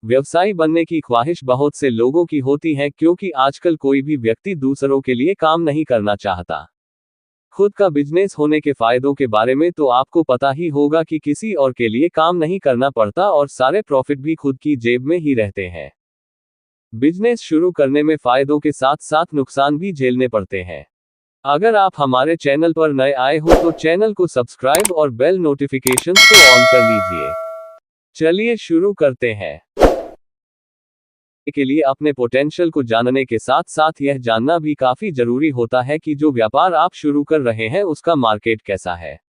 व्यवसायी बनने की ख्वाहिश बहुत से लोगों की होती है क्योंकि आजकल कोई भी व्यक्ति दूसरों के लिए काम नहीं करना चाहता। खुद का बिजनेस होने के फायदों के बारे में तो आपको पता ही होगा कि किसी और के लिए काम नहीं करना पड़ता और सारे प्रॉफिट भी खुद की जेब में ही रहते हैं। बिजनेस शुरू करने में फायदों के साथ साथ नुकसान भी झेलने पड़ते हैं। अगर आप हमारे चैनल पर नए आए हो तो चैनल को सब्सक्राइब और बेल नोटिफिकेशंस को ऑन कर लीजिए। चलिए शुरू करते हैं। के लिए अपने पोटेंशियल को जानने के साथ साथ यह जानना भी काफी जरूरी होता है कि जो व्यापार आप शुरू कर रहे हैं उसका मार्केट कैसा है।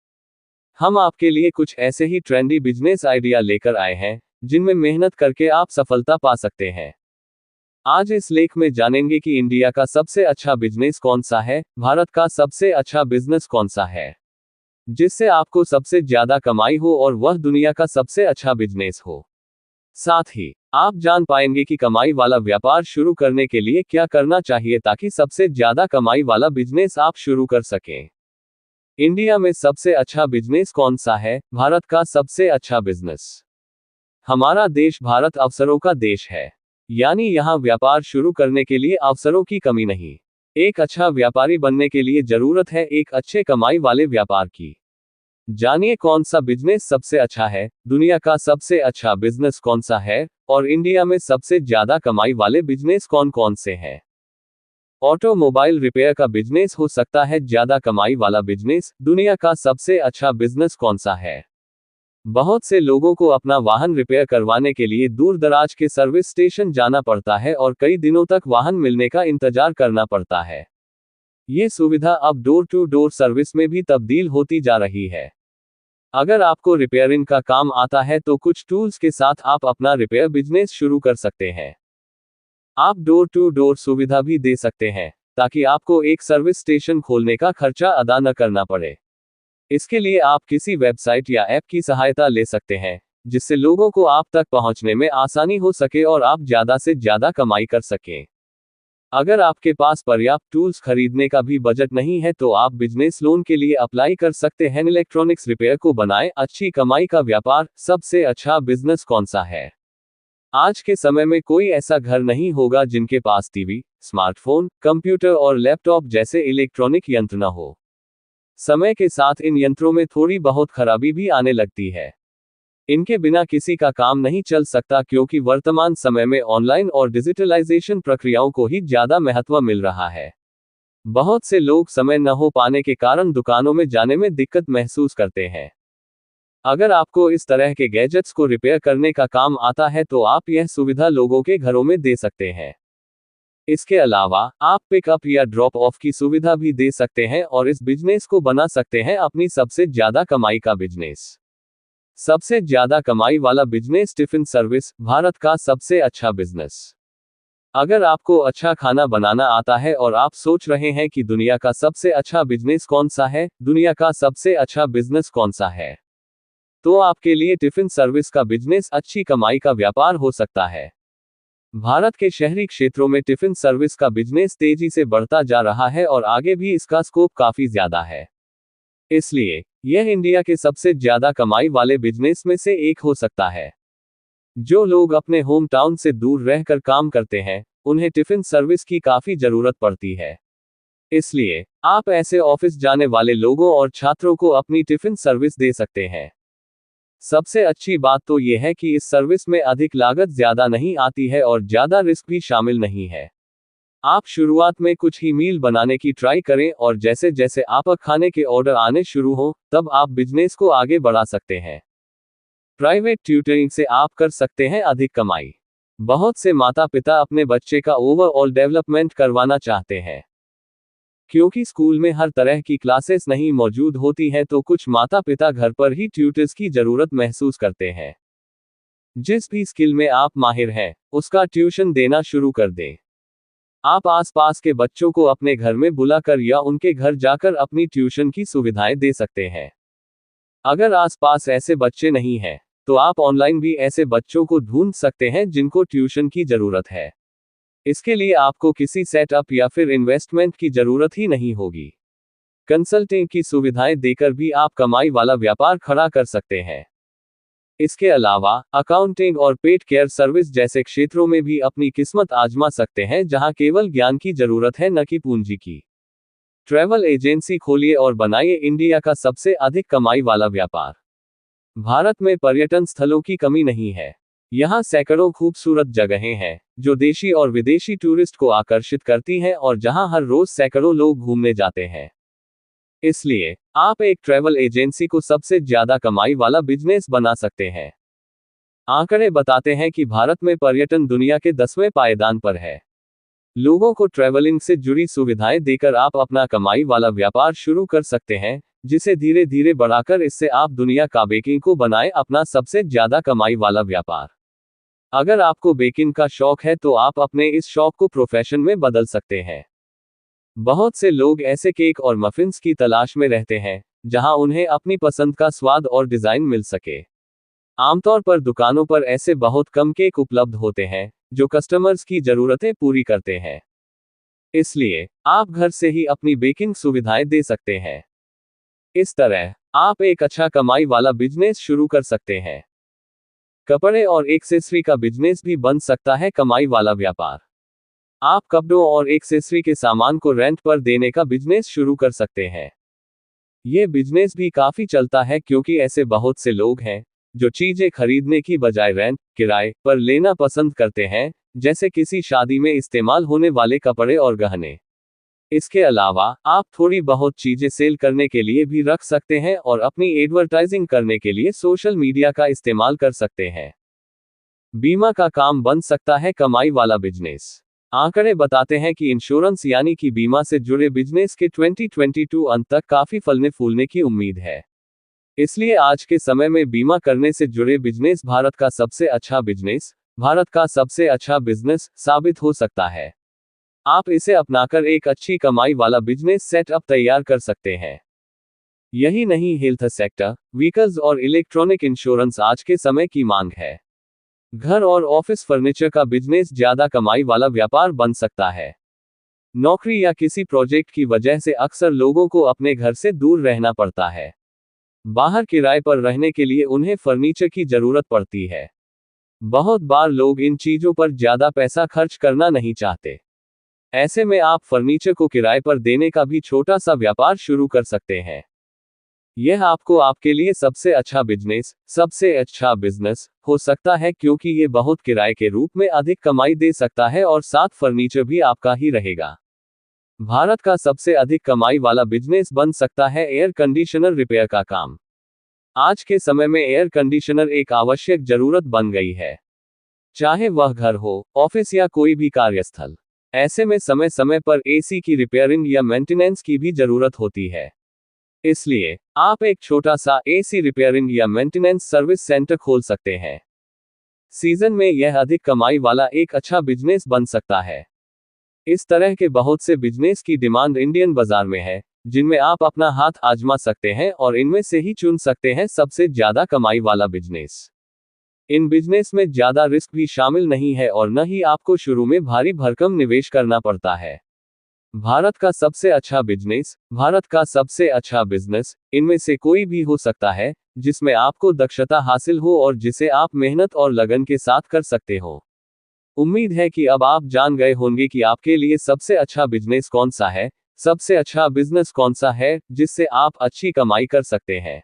हम आपके लिए कुछ ऐसे ही ट्रेंडी बिजनेस आइडिया लेकर आए हैं जिनमें मेहनत करके आप सफलता पा सकते हैं। आज इस लेख में जानेंगे कि इंडिया का सबसे अच्छा बिजनेस कौन सा है, भारत का सबसे अच्छा बिजनेस कौन सा है जिससे आपको सबसे ज्यादा कमाई हो और वह दुनिया का सबसे अच्छा बिजनेस हो। साथ ही आप जान पाएंगे कि कमाई वाला व्यापार शुरू करने के लिए क्या करना चाहिए ताकि सबसे ज्यादा कमाई वाला बिजनेस आप शुरू कर सकें। इंडिया में सबसे अच्छा बिजनेस कौन सा है, भारत का सबसे अच्छा बिजनेस। हमारा देश भारत अवसरों का देश है, यानी यहाँ व्यापार शुरू करने के लिए अवसरों की कमी नहीं। एक अच्छा व्यापारी बनने के लिए जरूरत है एक अच्छे कमाई वाले व्यापार की। जानिए कौन सा बिजनेस सबसे अच्छा है, दुनिया का सबसे अच्छा बिजनेस कौन सा है और इंडिया में सबसे ज्यादा कमाई वाले बिजनेस कौन कौन से हैं। ऑटोमोबाइल रिपेयर का बिजनेस हो सकता है ज्यादा कमाई वाला बिजनेस। दुनिया का सबसे अच्छा बिजनेस कौन सा है। बहुत से लोगों को अपना वाहन रिपेयर करवाने के लिए दूर दराज के सर्विस स्टेशन जाना पड़ता है और कई दिनों तक वाहन मिलने का इंतजार करना पड़ता है। ये सुविधा अब डोर टू डोर सर्विस में भी तब्दील होती जा रही है। अगर आपको रिपेयरिंग का काम आता है तो कुछ टूल्स के साथ आप अपना रिपेयर बिजनेस शुरू कर सकते हैं। आप डोर टू डोर सुविधा भी दे सकते हैं ताकि आपको एक सर्विस स्टेशन खोलने का खर्चा अदा न करना पड़े। इसके लिए आप किसी वेबसाइट या ऐप की सहायता ले सकते हैं जिससे लोगों को आप तक पहुंचने में आसानी हो सके और आप ज्यादा से ज्यादा कमाई कर सकें। अगर आपके पास पर्याप्त टूल्स खरीदने का भी बजट नहीं है तो आप बिजनेस लोन के लिए अप्लाई कर सकते हैं। इलेक्ट्रॉनिक्स रिपेयर को बनाएं अच्छी कमाई का व्यापार। सबसे अच्छा बिजनेस कौन सा है। आज के समय में कोई ऐसा घर नहीं होगा जिनके पास टीवी, स्मार्टफोन, कंप्यूटर और लैपटॉप जैसे इलेक्ट्रॉनिक यंत्र न हो। समय के साथ इन यंत्रों में थोड़ी बहुत खराबी भी आने लगती है। इनके बिना किसी का काम नहीं चल सकता क्योंकि वर्तमान समय में ऑनलाइन और डिजिटलाइजेशन प्रक्रियाओं को ही ज्यादा महत्व मिल रहा है। बहुत से लोग समय न हो पाने के कारण दुकानों में जाने में दिक्कत महसूस करते हैं। अगर आपको इस तरह के गैजेट्स को रिपेयर करने का काम आता है तो आप यह सुविधा लोगों के घरों में दे सकते हैं। इसके अलावा आप पिकअप या ड्रॉप ऑफ की सुविधा भी दे सकते हैं और इस बिजनेस को बना सकते हैं अपनी सबसे ज्यादा कमाई का बिजनेस। सबसे ज्यादा कमाई वाला बिजनेस टिफिन सर्विस, भारत का सबसे अच्छा बिजनेस। अगर आपको अच्छा खाना बनाना आता है और आप सोच रहे हैं कि दुनिया का सबसे अच्छा बिजनेस कौन सा है, दुनिया का सबसे अच्छा बिजनेस कौन सा है, तो आपके लिए टिफिन सर्विस का बिजनेस अच्छी कमाई का व्यापार हो सकता है। भारत के शहरी क्षेत्रों में टिफिन सर्विस का बिजनेस तेजी से बढ़ता जा रहा है और आगे भी इसका स्कोप काफी ज्यादा है। इसलिए यह इंडिया के सबसे ज्यादा कमाई वाले बिजनेस में से एक हो सकता है। जो लोग अपने होम टाउन से दूर रहकर काम करते हैं उन्हें टिफिन सर्विस की काफी जरूरत पड़ती है। इसलिए आप ऐसे ऑफिस जाने वाले लोगों और छात्रों को अपनी टिफिन सर्विस दे सकते हैं। सबसे अच्छी बात तो यह है कि इस सर्विस में अधिक लागत ज्यादा नहीं आती है और ज्यादा रिस्क भी शामिल नहीं है। आप शुरुआत में कुछ ही मील बनाने की ट्राई करें और जैसे जैसे आप खाने के ऑर्डर आने शुरू हो तब आप बिजनेस को आगे बढ़ा सकते हैं। प्राइवेट ट्यूटरिंग से आप कर सकते हैं अधिक कमाई। बहुत से माता पिता अपने बच्चे का ओवरऑल डेवलपमेंट करवाना चाहते हैं। क्योंकि स्कूल में हर तरह की क्लासेस नहीं मौजूद होती हैं तो कुछ माता पिता घर पर ही ट्यूटर्स की जरूरत महसूस करते हैं। जिस भी स्किल में आप माहिर हैं उसका ट्यूशन देना शुरू कर दें। आप आसपास के बच्चों को अपने घर में बुलाकर या उनके घर जाकर अपनी ट्यूशन की सुविधाएं दे सकते हैं। अगर आसपास ऐसे बच्चे नहीं हैं तो आप ऑनलाइन भी ऐसे बच्चों को ढूंढ सकते हैं जिनको ट्यूशन की जरूरत है। इसके लिए आपको किसी सेटअप या फिर इन्वेस्टमेंट की जरूरत ही नहीं होगी। कंसल्टिंग की सुविधाएं देकर भी आप कमाई वाला व्यापार खड़ा कर सकते हैं। इसके अलावा अकाउंटिंग और पेट केयर सर्विस जैसे क्षेत्रों में भी अपनी किस्मत आजमा सकते हैं, जहां केवल ज्ञान की जरूरत है, न कि पूंजी की। ट्रैवल एजेंसी खोलिए और बनाइए इंडिया का सबसे अधिक कमाई वाला व्यापार। भारत में पर्यटन स्थलों की कमी नहीं है। यहाँ सैकड़ों खूबसूरत जगहें हैं जो देशी और विदेशी टूरिस्ट को आकर्षित करती हैं और जहां हर रोज सैकड़ों लोग घूमने जाते हैं। इसलिए आप एक ट्रैवल एजेंसी को सबसे ज्यादा कमाई वाला बिजनेस बना सकते हैं। आंकड़े बताते हैं कि भारत में पर्यटन दुनिया के 10वें पायदान पर है। लोगों को ट्रैवलिंग से जुड़ी सुविधाएं देकर आप अपना कमाई वाला व्यापार शुरू कर सकते हैं, जिसे धीरे धीरे बढ़ाकर इससे आप दुनिया का बेकिंग को बनाए अपना सबसे ज्यादा कमाई वाला व्यापार। अगर आपको बेकिंग का शौक है तो आप अपने इस शौक को प्रोफेशन में बदल सकते हैं। बहुत से लोग ऐसे केक और मफिन्स की तलाश में रहते हैं जहां उन्हें अपनी पसंद का स्वाद और डिजाइन मिल सके। आमतौर पर दुकानों पर ऐसे बहुत कम केक उपलब्ध होते हैं जो कस्टमर्स की जरूरतें पूरी करते हैं। इसलिए आप घर से ही अपनी बेकिंग सुविधाएं दे सकते हैं। इस तरह आप एक अच्छा कमाई वाला बिजनेस शुरू कर सकते हैं। कपड़े और एक्सेसरी का बिजनेस भी बन सकता है कमाई वाला व्यापार। आप कपड़ों और एक्सेसरी के सामान को रेंट पर देने का बिजनेस शुरू कर सकते हैं। यह बिजनेस भी काफी चलता है क्योंकि ऐसे बहुत से लोग हैं जो चीजें खरीदने की बजाय रेंट, किराए पर लेना पसंद करते हैं, जैसे किसी शादी में इस्तेमाल होने वाले कपड़े और गहने। इसके अलावा आप थोड़ी बहुत चीजें सेल करने के लिए भी रख सकते हैं और अपनी एडवर्टाइजिंग करने के लिए सोशल मीडिया का इस्तेमाल कर सकते हैं। बीमा का काम बन सकता है कमाई वाला बिजनेस। आंकड़े बताते हैं कि इंश्योरेंस यानी कि बीमा से जुड़े बिजनेस के 2022 अंत तक काफी फलने फूलने की उम्मीद है। इसलिए आज के समय में बीमा करने से जुड़े बिजनेस भारत का सबसे अच्छा बिजनेस साबित हो सकता है। आप इसे अपनाकर एक अच्छी कमाई वाला बिजनेस सेटअप तैयार कर सकते हैं। यही नहीं, हेल्थ सेक्टर, व्हीकल्स और इलेक्ट्रॉनिक इंश्योरेंस आज के समय की मांग है। घर और ऑफिस फर्नीचर का बिजनेस ज्यादा कमाई वाला व्यापार बन सकता है। नौकरी या किसी प्रोजेक्ट की वजह से अक्सर लोगों को अपने घर से दूर रहना पड़ता है। बाहर किराए पर रहने के लिए उन्हें फर्नीचर की जरूरत पड़ती है। बहुत बार लोग इन चीजों पर ज्यादा पैसा खर्च करना नहीं चाहते। ऐसे में आप फर्नीचर को किराए पर देने का भी छोटा सा व्यापार शुरू कर सकते हैं। यह आपको आपके लिए सबसे अच्छा बिजनेस हो सकता है क्योंकि ये बहुत किराए के रूप में अधिक कमाई दे सकता है और साथ फर्नीचर भी आपका ही रहेगा। भारत का सबसे अधिक कमाई वाला बिजनेस बन सकता है एयर कंडीशनर रिपेयर का काम। आज के समय में एयर कंडीशनर एक आवश्यक जरूरत बन गई है, चाहे वह घर हो, ऑफिस या कोई भी कार्यस्थल। ऐसे में समय समय पर एसी की रिपेयरिंग या मेंटेनेंस की भी जरूरत होती है। इसलिए आप एक छोटा सा एसी रिपेयरिंग या मेंटेनेंस सर्विस सेंटर खोल सकते हैं। सीजन में यह अधिक कमाई वाला एक अच्छा बिजनेस बन सकता है। इस तरह के बहुत से बिजनेस की डिमांड इंडियन बाजार में है, जिनमें आप अपना हाथ आजमा सकते हैं और इनमें से ही चुन सकते हैं सबसे ज्यादा कमाई वाला बिजनेस। इन बिजनेस में ज्यादा रिस्क भी शामिल नहीं है और न ही आपको शुरू में भारी भरकम निवेश करना पड़ता है। भारत का सबसे अच्छा बिजनेस इनमें से कोई भी हो सकता है, जिसमें आपको दक्षता हासिल हो और जिसे आप मेहनत और लगन के साथ कर सकते हो। उम्मीद है कि अब आप जान गए होंगे कि आपके लिए सबसे अच्छा बिजनेस कौन सा है, सबसे अच्छा बिजनेस कौन सा है जिससे आप अच्छी कमाई कर सकते हैं।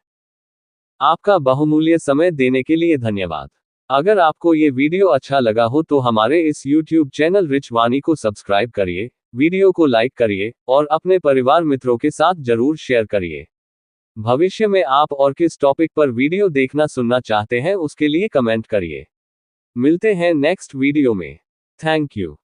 आपका बहुमूल्य समय देने के लिए धन्यवाद। अगर आपको ये वीडियो अच्छा लगा हो तो हमारे इस YouTube चैनल रिच वाणी को सब्सक्राइब करिए, वीडियो को लाइक करिए और अपने परिवार मित्रों के साथ जरूर शेयर करिए। भविष्य में आप और किस टॉपिक पर वीडियो देखना सुनना चाहते हैं उसके लिए कमेंट करिए। मिलते हैं नेक्स्ट वीडियो में। Thank you.